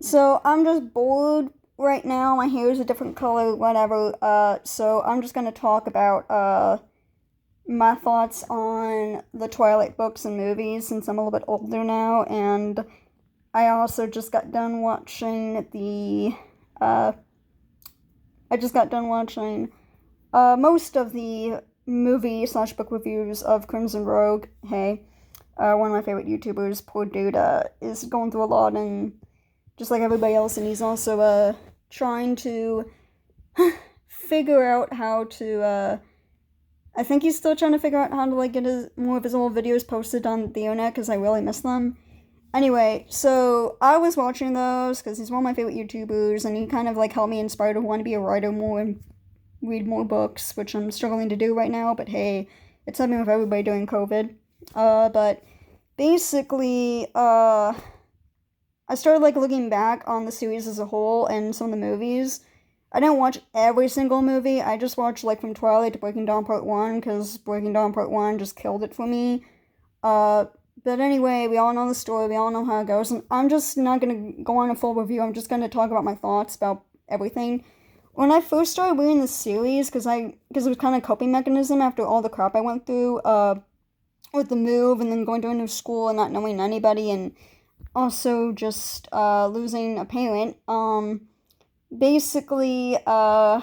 So I'm just bored right now. My hair is a different color, whatever. So I'm just gonna talk about my thoughts on the Twilight books and movies since I'm a little bit older now, and I also just got done watching uh I just got done watching most of the movie slash book reviews of Crimson Rogue. Hey, one of my favorite YouTubers, poor dude, is going through a lot and just like everybody else, and he's also trying to figure out how to I think he's still trying to figure out how to like get more of his old videos posted on the internet because I really miss them. Anyway, so I was watching those because he's one of my favorite YouTubers, and he kind of like helped me inspire to want to be a writer more and read more books, which I'm struggling to do right now. But hey, it's happening with everybody during COVID. But basically, I started like looking back on the series as a whole and some of the movies. I didn't watch every single movie. I just watched like from Twilight to Breaking Dawn Part 1 because Breaking Dawn Part 1 just killed it for me. Uh, but anyway, we all know the story, we all know how it goes, and I'm just not gonna go on a full review. I'm just gonna talk about my thoughts about everything. When I first started reading the series, because it was kind of a coping mechanism after all the crap I went through, with the move and then going to a new school and not knowing anybody and also just losing a parent. Basically, I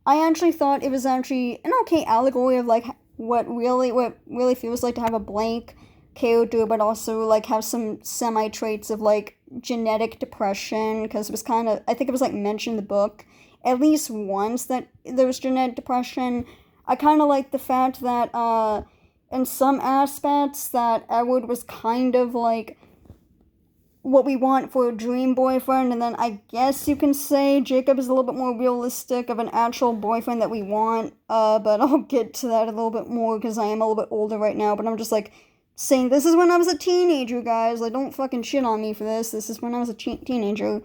actually thought it was actually an okay allegory of like what really feels like to have a blank character, but also like have some semi traits of like genetic depression because it was kind of, I think it was like mentioned in the book at least once that there was genetic depression. I kind of like the fact that in some aspects that Edward was kind of like what we want for a dream boyfriend, and then I guess you can say Jacob is a little bit more realistic of an actual boyfriend that we want, but I'll get to that a little bit more because I am a little bit older right now, but I'm just like saying this is when I was a teenager, guys. Like, don't fucking shit on me for this. This is when I was a teenager.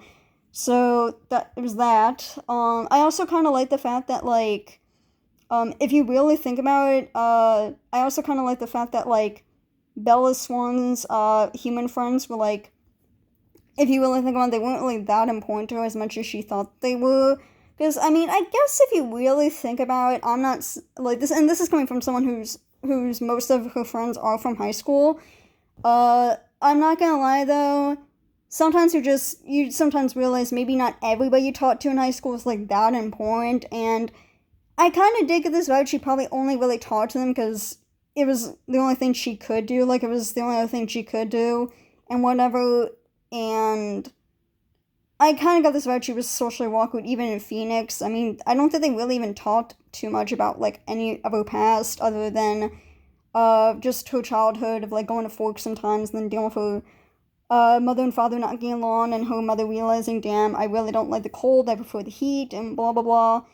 So, that it was that. I also kind of like the fact that, like, if you really think about it, I also kind of like the fact that, like, Bella Swan's, human friends were, like, if you really think about it, they weren't really that important to her as much as she thought they were. Because, I mean, I guess if you really think about it, I'm not, like, this, and this is coming from someone whose most of her friends are from high school. I'm not gonna lie, though, sometimes you sometimes realize maybe not everybody you talk to in high school is, like, that important, and I kind of dig this vibe. She probably only really talked to them because it was the only thing she could do, like, it was the only other thing she could do, and whatever, and I kind of got this vibe she was socially awkward even in Phoenix. I mean, I don't think they really even talked too much about, like, any of her past other than, just her childhood of, like, going to Fork sometimes and then dealing with her, mother and father not getting along and her mother realizing, damn, I really don't like the cold, I prefer the heat, and blah, blah, blah.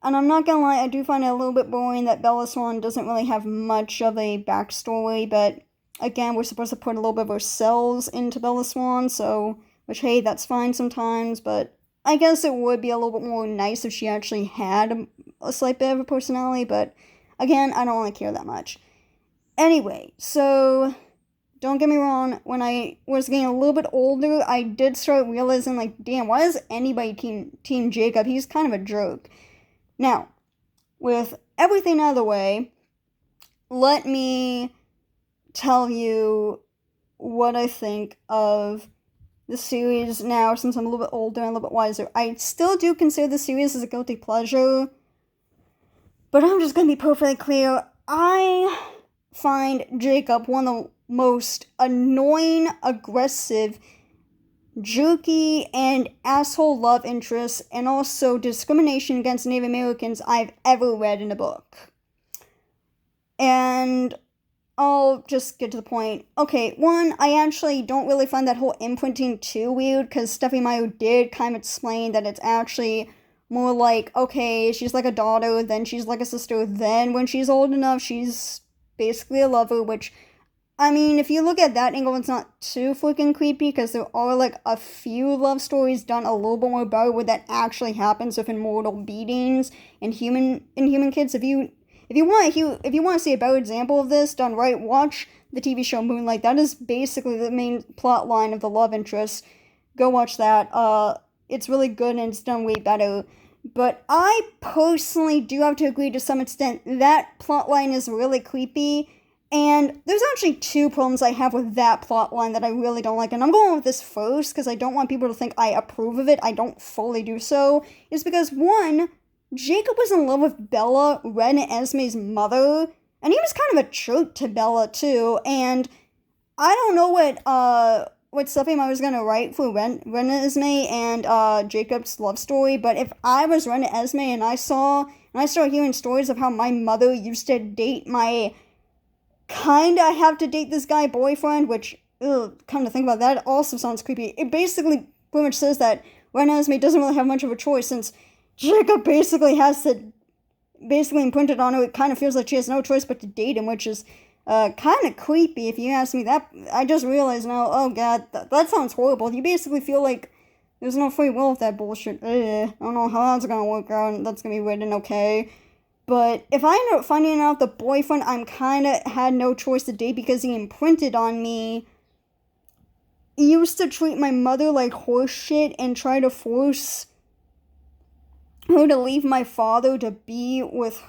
And I'm not gonna lie, I do find it a little bit boring that Bella Swan doesn't really have much of a backstory, but again, we're supposed to put a little bit of ourselves into Bella Swan, so, which, hey, that's fine sometimes, but I guess it would be a little bit more nice if she actually had a slight bit of a personality, but again, I don't really care that much. Anyway, so, don't get me wrong, when I was getting a little bit older, I did start realizing, like, damn, why is anybody team Jacob? He's kind of a jerk. Now, with everything out of the way, let me tell you what I think of the series now since I'm a little bit older and a little bit wiser. I still do consider the series as a guilty pleasure, but I'm just gonna be perfectly clear. I find Jacob one of the most annoying, aggressive, jerky, and asshole love interests, and also discrimination against Native Americans I've ever read in a book. And I'll just get to the point. Okay, one, I actually don't really find that whole imprinting too weird, because Stephenie Meyer did kind of explain that it's actually more like, okay, she's like a daughter, then she's like a sister, then when she's old enough, she's basically a lover, which, I mean, if you look at that angle, it's not too freaking creepy, because there are, like, a few love stories done a little bit more better where that actually happens with immortal beings and human kids. If you want to see a better example of this done right, watch the TV show Moonlight. That is basically the main plot line of the love interest. Go watch that. It's really good and it's done way better. But I personally do have to agree to some extent that plotline is really creepy. And there's actually two problems I have with that plotline that I really don't like. And I'm going with this first because I don't want people to think I approve of it. I don't fully do so. Is because, one, Jacob was in love with Bella, Ren and Esme's mother. And he was kind of a jerk to Bella, too. And I don't know what Stephanie Meyer was gonna write for Ren and Esme and Jacob's love story, but if I was Ren and Esme and I started hearing stories of how my mother used to date my kinda have to date this guy boyfriend, which, come to think about that, also sounds creepy. It basically pretty much says that Ren and Esme doesn't really have much of a choice since Jacob basically has to imprinted on her. It kind of feels like she has no choice but to date him, which is kind of creepy if you ask me. That I just realized now, oh god, that sounds horrible. You basically feel like there's no free will with that bullshit. I don't know how that's gonna work out, and that's gonna be written okay. But if I end up finding out the boyfriend I'm kinda had no choice to date because he imprinted on me, he used to treat my mother like horse shit and try to force her to leave my father to be with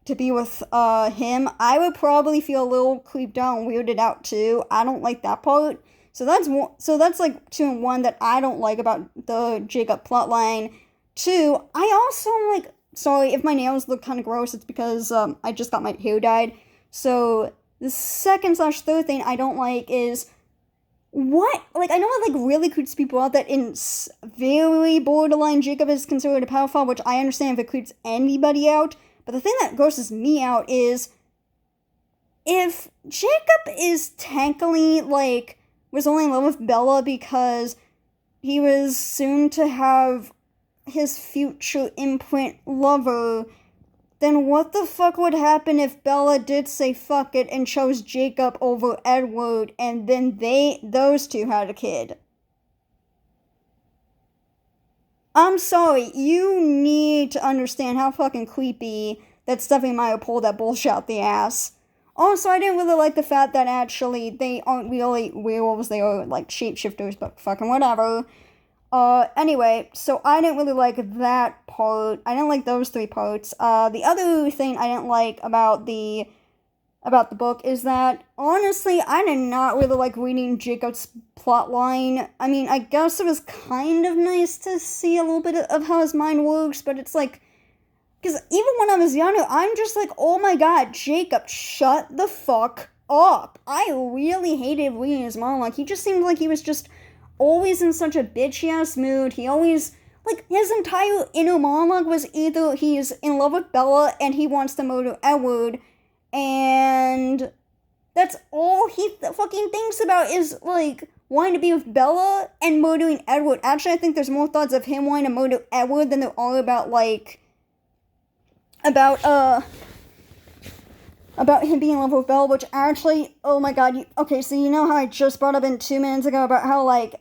him, I would probably feel a little creeped out and weirded out too. I don't like that part. So that's like 2 and 1 that I don't like about the Jacob plotline. 2, I also like, sorry if my nails look kind of gross, it's because I just got my hair dyed. So the second/third thing I don't like is what? Like, I know it, like, really creeps people out that in very borderline Jacob is considered a pedophile, which I understand if it creeps anybody out. But the thing that grosses me out is if Jacob is technically, like, was only in love with Bella because he was soon to have his future imprint lover, then what the fuck would happen if Bella did say fuck it and chose Jacob over Edward and then those two had a kid? I'm sorry, you need to understand how fucking creepy that Stephanie Meyer pulled that bullshit out the ass. Also, I didn't really like the fact that actually they aren't really werewolves, they are like shapeshifters, but fucking whatever. Anyway, so I didn't really like that part. I didn't like those 3 parts. The other thing I didn't like about the book is that, honestly, I did not really like reading Jacob's plotline. I mean, I guess it was kind of nice to see a little bit of how his mind works, but it's like, because even when I was younger, I'm just like, oh my god, Jacob, shut the fuck up. I really hated reading his monologue. He just seemed like he was just always in such a bitchy-ass mood. He always, like, his entire inner monologue was either he's in love with Bella and he wants to murder Edward, and that's all he fucking thinks about is, like, wanting to be with Bella and murdering Edward. Actually, I think there's more thoughts of him wanting to murder Edward than there are about, like, about him being in love with Bella, which actually, oh my god, okay, so you know how I just brought up in 2 minutes ago about how, like,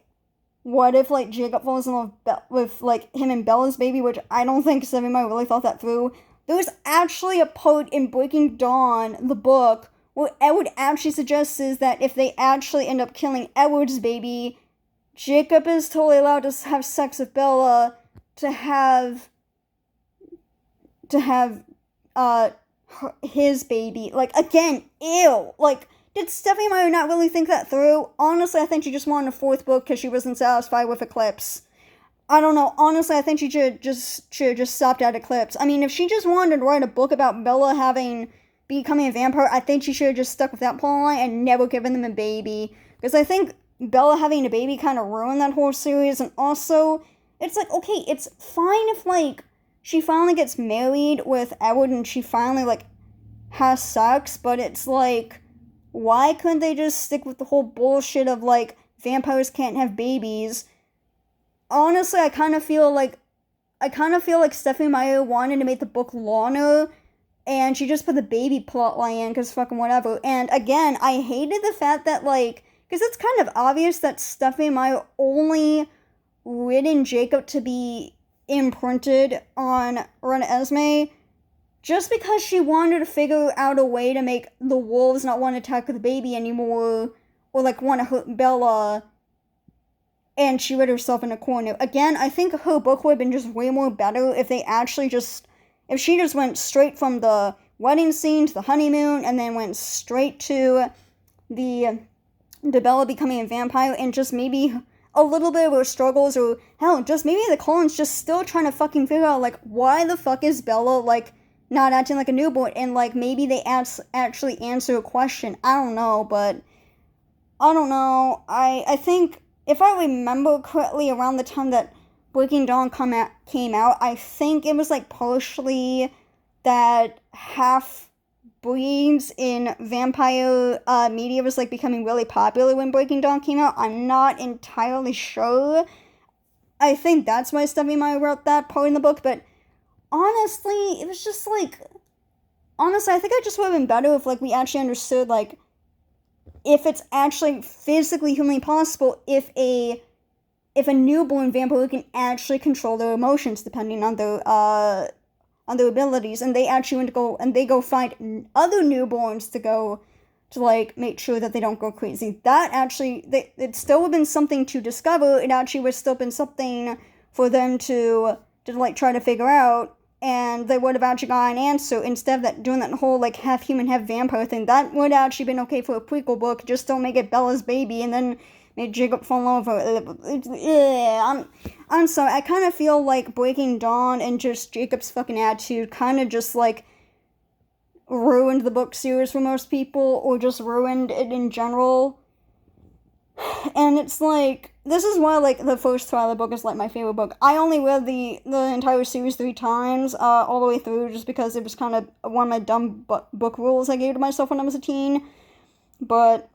what if, like, Jacob falls in love with, like, him and Bella's baby, which I don't think Stephanie Meyer really thought that through. There's actually a part in Breaking Dawn, the book, where Edward actually suggests that if they actually end up killing Edward's baby, Jacob is totally allowed to have sex with Bella to have his baby. Like, again, ew. Like, did Stephanie Meyer not really think that through? Honestly, I think she just wanted a 4th book because she wasn't satisfied with Eclipse. I don't know. Honestly, I think she should have just stopped at Eclipse. I mean, if she just wanted to write a book about Bella becoming a vampire, I think she should have just stuck with that plotline and never given them a baby. Because I think Bella having a baby kind of ruined that whole series. And also, it's like, okay, it's fine if, like, she finally gets married with Edward and she finally, like, has sex, but it's like, why couldn't they just stick with the whole bullshit of, like, vampires can't have babies? Honestly, I kind of feel like Stephanie Meyer wanted to make the book longer, and she just put the baby plotline in, because fucking whatever. And again, I hated the fact that, like, because it's kind of obvious that Stephanie Meyer only written Jacob to be imprinted on Ren Esme, just because she wanted to figure out a way to make the wolves not want to attack the baby anymore, or, like, want to hurt Bella. and she read herself in a corner. Again, I think her book would have been just way more better if she just went straight from the wedding scene to the honeymoon, and then went straight to Bella becoming a vampire, and just maybe a little bit of her struggles, or hell, just maybe the Cullens just still trying to fucking figure out, like, why the fuck is Bella, like, not acting like a newborn, and, like, maybe they actually answer a question. I don't know, but I don't know. I think, if I remember correctly, around the time that Breaking Dawn came out, I think it was, like, partially that half-breeds in vampire media was, like, becoming really popular when Breaking Dawn came out. I'm not entirely sure. I think that's why Stephenie Meyer wrote that part in the book, but honestly, it was just, like, honestly, I think it just would have been better if, like, we actually understood, like, if it's actually physically humanly possible, if a newborn vampire can actually control their emotions depending on their abilities, and they actually went to go find other newborns to like make sure that they don't go crazy. That actually, it still would have been something to discover. It actually would still been something for them to like try to figure out, and they would have actually got an answer instead of that doing that whole like half human, half vampire thing. That would have actually been okay for a prequel book. Just don't make it Bella's baby and then make Jacob fall in love with her. I'm sorry. I kind of feel like Breaking Dawn and just Jacob's fucking attitude kind of just like ruined the book series for most people, or just ruined it in general. And it's like, this is why, like, the first Twilight book is, like, my favorite book. I only read the entire series 3 times, all the way through, just because it was kind of one of my dumb book rules I gave to myself when I was a teen. But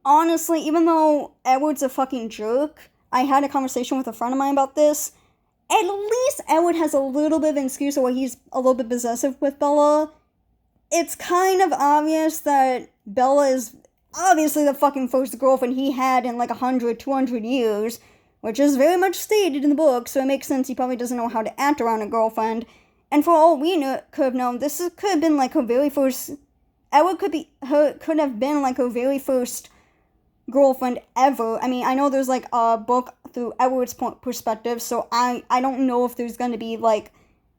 honestly, even though Edward's a fucking jerk, I had a conversation with a friend of mine about this. At least Edward has a little bit of an excuse where he's a little bit possessive with Bella. It's kind of obvious that Bella is obviously the fucking first girlfriend he had in like 100, 200 years, which is very much stated in the book, so it makes sense he probably doesn't know how to act around a girlfriend. And for all we could have known, could have been like her very first. Edward could have been like her very first girlfriend ever. I mean, I know there's like a book through Edward's perspective, so I don't know if there's going to be like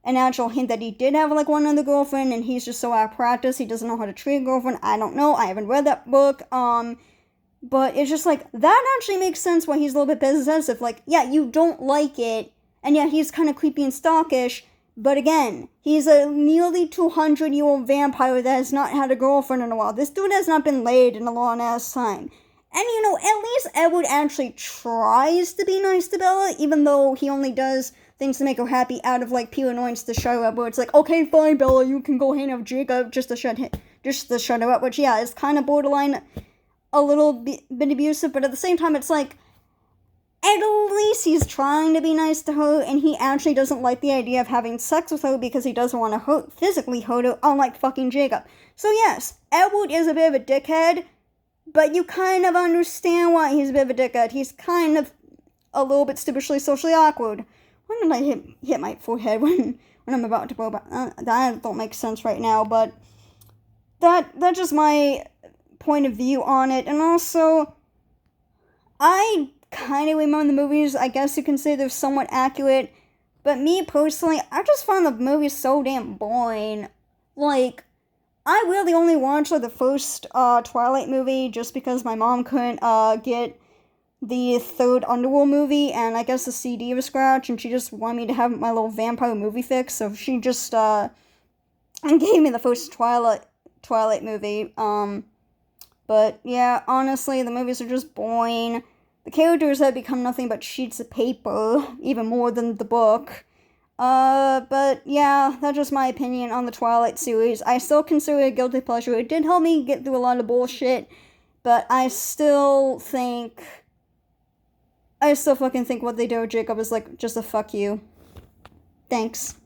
an actual hint that he did have like one other girlfriend and he's just so out of practice he doesn't know how to treat a girlfriend. I don't know. I haven't read that book. But it's just like, that actually makes sense why he's a little bit possessive. Like, yeah, you don't like it, and yeah, he's kind of creepy and stalkish, but again, he's a nearly 200-year-old vampire that has not had a girlfriend in a while. This dude has not been laid in a long ass time. And, you know, at least Edward actually tries to be nice to Bella, even though he only does things to make her happy out of, like, pure annoyance to shut her up, where it's like, okay, fine, Bella, you can go hang out with Jacob just to shut her up, which, yeah, is kind of borderline a little bit abusive, but at the same time, it's like, at least he's trying to be nice to her, and he actually doesn't like the idea of having sex with her because he doesn't want to physically hurt her, unlike fucking Jacob. So yes, Edward is a bit of a dickhead, but you kind of understand why he's a bit of a dickhead. He's kind of a little bit stupidly socially awkward. When did I hit my forehead when I'm about to blow back? That don't make sense right now, but that's just my point of view on it. And also, I kind of remember the movies. I guess you can say they're somewhat accurate, but me personally, I just found the movies so damn boring. Like, I really only watched like the first Twilight movie just because my mom couldn't get the third Underworld movie, and I guess the CD was scratched, and she just wanted me to have my little vampire movie fix, so she just gave me the first Twilight movie. But yeah, honestly, the movies are just boring. The characters have become nothing but sheets of paper, even more than the book. But yeah, that's just my opinion on the Twilight series. I still consider it a guilty pleasure. It did help me get through a lot of bullshit, but I still fucking think what they did with Jacob is like just a fuck you. Thanks.